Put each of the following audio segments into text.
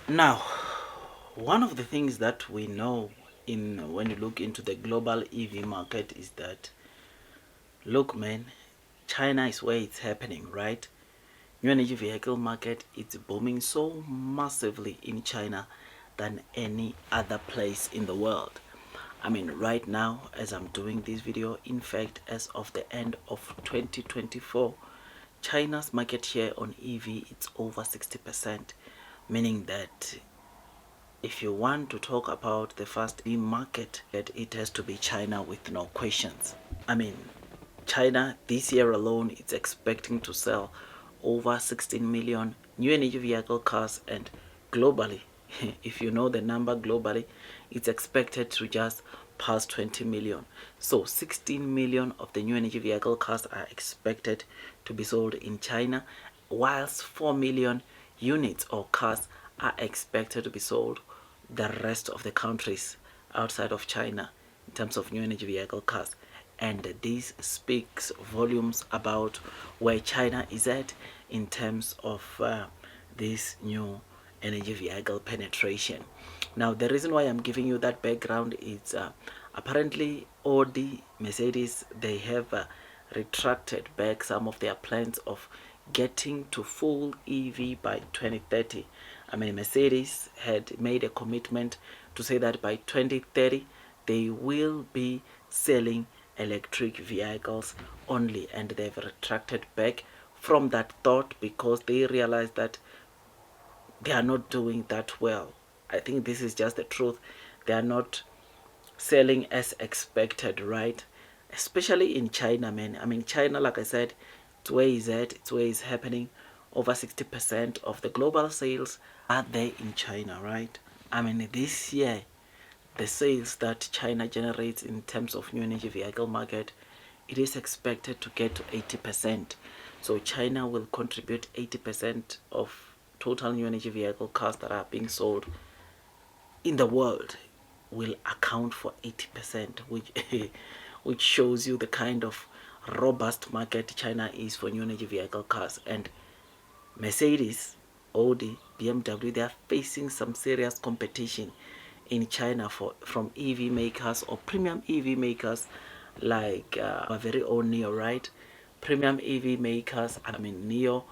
Now, one of the things that we know in when you look into the global EV market is that, look man, China is where it's happening, right? New energy vehicle market is booming so massively in China than any other place in the world. I mean, right now as I'm doing this video, in fact as of the end of 2024, China's market share on EV it's over 60%, meaning that if you want to talk about the first EV market, it has to be China with no questions. I mean, China this year alone is expecting to sell over 16 million new energy vehicle cars, and globally, if you know the number globally, it's expected to just pass 20 million. So 16 million of the new energy vehicle cars are expected to be sold in China, whilst 4 million units or cars are expected to be sold the rest of the countries outside of China in terms of new energy vehicle cars. And this speaks volumes about where China is at in terms of this new energy vehicle penetration. Now, the reason why I'm giving you that background is apparently Audi, Mercedes, they have retracted back some of their plans of getting to full EV by 2030. I mean, Mercedes had made a commitment to say that by 2030 they will be selling electric vehicles only, and they've retracted back from that thought because they realize that they are not doing that well. I think this is just the truth. They are not selling as expected, right? Especially in China, man. I mean, China, like I said, it's where is at, it's where is happening. Over 60% of the global sales are there in China, right? I mean, this year, the sales that China generates in terms of new energy vehicle market, it is expected to get to 80%. So China will contribute 80% of total new energy vehicle cars that are being sold in the world, will account for 80%, which which shows you the kind of robust market China is for new energy vehicle cars. And Mercedes, Audi, BMW, they are facing some serious competition in China from EV makers or premium EV makers like our very own Nio, right? Premium EV makers, I mean, Nio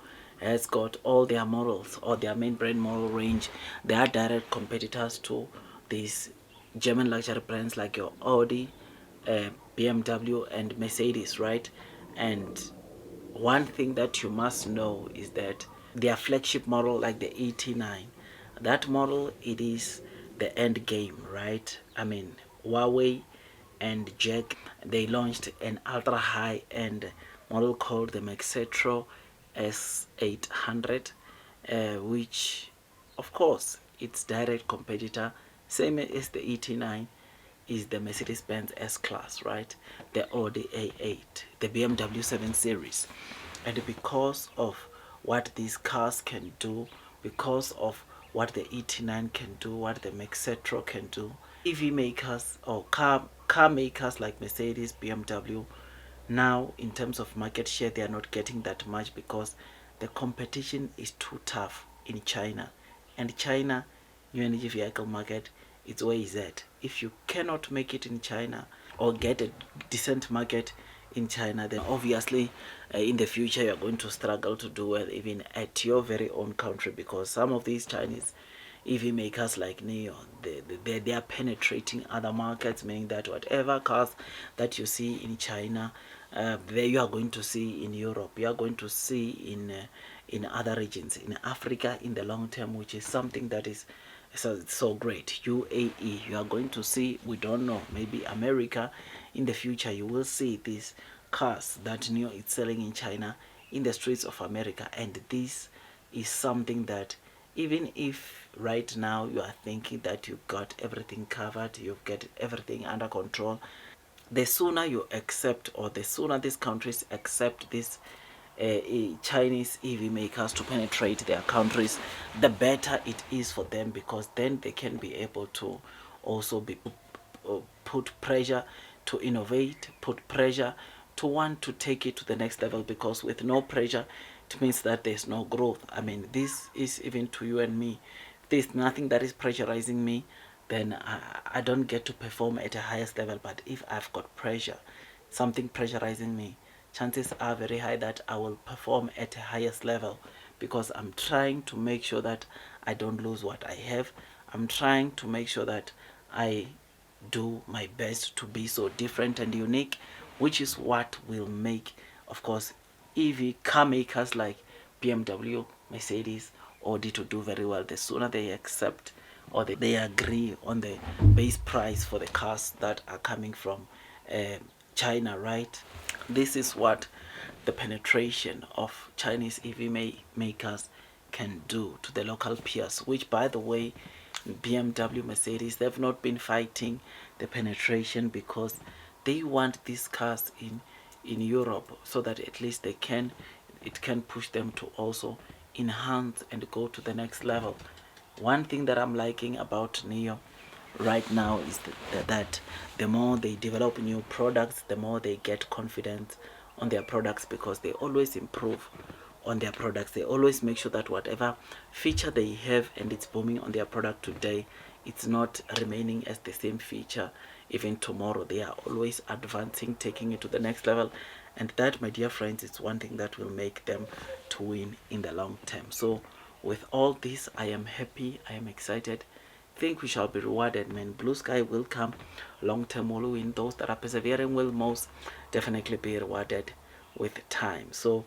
has got all their models or their main brand model range. They are direct competitors to these German luxury brands like your Audi, BMW, and Mercedes, right? And one thing that you must know is that their flagship model, like the ET9, that model, it is the end game, right? I mean, Huawei and Jack, they launched an ultra high end model called the Mercedes S800, which of course its direct competitor, same as the ET9, is the Mercedes-Benz S-Class, right? The Audi A8, the BMW 7 Series. And because of what these cars can do, because of what the ET9 can do, what the Mercedes can do, EV makers or car makers like Mercedes, BMW, now in terms of market share, they are not getting that much because the competition is too tough in China. And China new energy vehicle market, it's where is at. If you cannot make it in China or get a decent market in China, then obviously in the future you're going to struggle to do well even at your very own country, because some of these Chinese EV makers like Nio, they are penetrating other markets, meaning that whatever cars that you see in China, there you are going to see in Europe, you are going to see in other regions, in Africa in the long term, which is something that is so great. UAE, you are going to see, we don't know, maybe America in the future, you will see these cars that Nio is selling in China in the streets of America. And this is something that, even if right now you are thinking that you've got everything covered, you've got everything under control, the sooner you accept, or the sooner these countries accept this Chinese EV makers to penetrate their countries, the better it is for them, because then they can be able to also be put pressure to innovate, put pressure to want to take it to the next level, because with no pressure, it means that there's no growth. I mean, this is even to you and me. there's nothing that is pressurizing me, then I don't get to perform at a highest level. But if I've got pressure, something pressurizing me, chances are very high that I will perform at a highest level, because I'm trying to make sure that I don't lose what I have. I'm trying to make sure that I do my best to be so different and unique, which is what will make, of course, EV car makers like BMW, Mercedes, Audi to do very well. The sooner they accept or they agree on the base price for the cars that are coming from China, right? This is what the penetration of Chinese EV makers can do to the local peers, which, by the way, BMW, Mercedes, they've not been fighting the penetration because they want these cars in Europe, so that at least it can push them to also enhance and go to the next level. One thing that I'm liking about Nio right now is that the more they develop new products, the more they get confidence on their products, because they always improve on their products. They always make sure that whatever feature they have and it's booming on their product today, it's not remaining as the same feature even tomorrow. They are always advancing, taking it to the next level, and that, my dear friends, is one thing that will make them to win in the long term. So with all this, I am happy, I am excited. Think we shall be rewarded, man. Blue sky will come, long term will win. Those that are persevering will most definitely be rewarded with time. So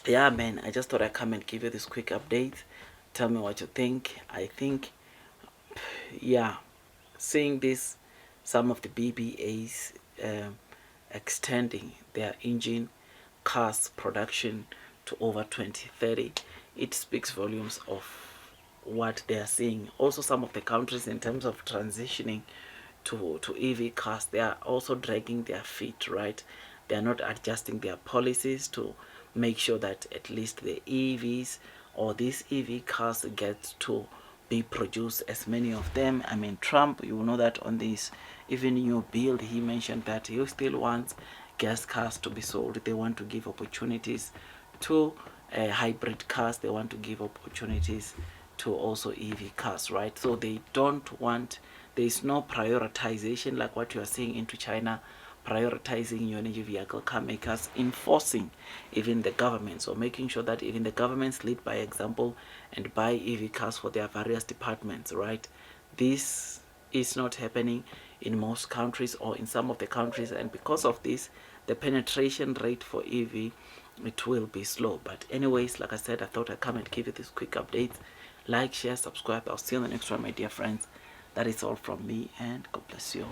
yeah, man, I just thought I'd come and give you this quick update. Tell me what you think. I think, yeah, seeing this, some of the BBAs extending their engine cars production to over 2030, it speaks volumes of what they are seeing. Also, some of the countries, in terms of transitioning to EV cars, they are also dragging their feet, right? They are not adjusting their policies to make sure that at least the EVs or these EV cars get to be produced, as many of them. I mean, Trump, you know that on this even new bill, he mentioned that he still wants gas cars to be sold. They want to give opportunities to hybrid cars. They want to give opportunities to also EV cars, right? So they don't want, there is no prioritization like what you are seeing into China, prioritizing new energy vehicle car makers, enforcing even the governments, or making sure that even the governments lead by example and buy EV cars for their various departments, right? This is not happening in most countries, or in some of the countries, and because of this, the penetration rate for EV, it will be slow. But anyways, like I said, I thought I'd come and give you this quick update. Like, share, subscribe. I'll see you on the next one, my dear friends. That is all from me, and God bless you all.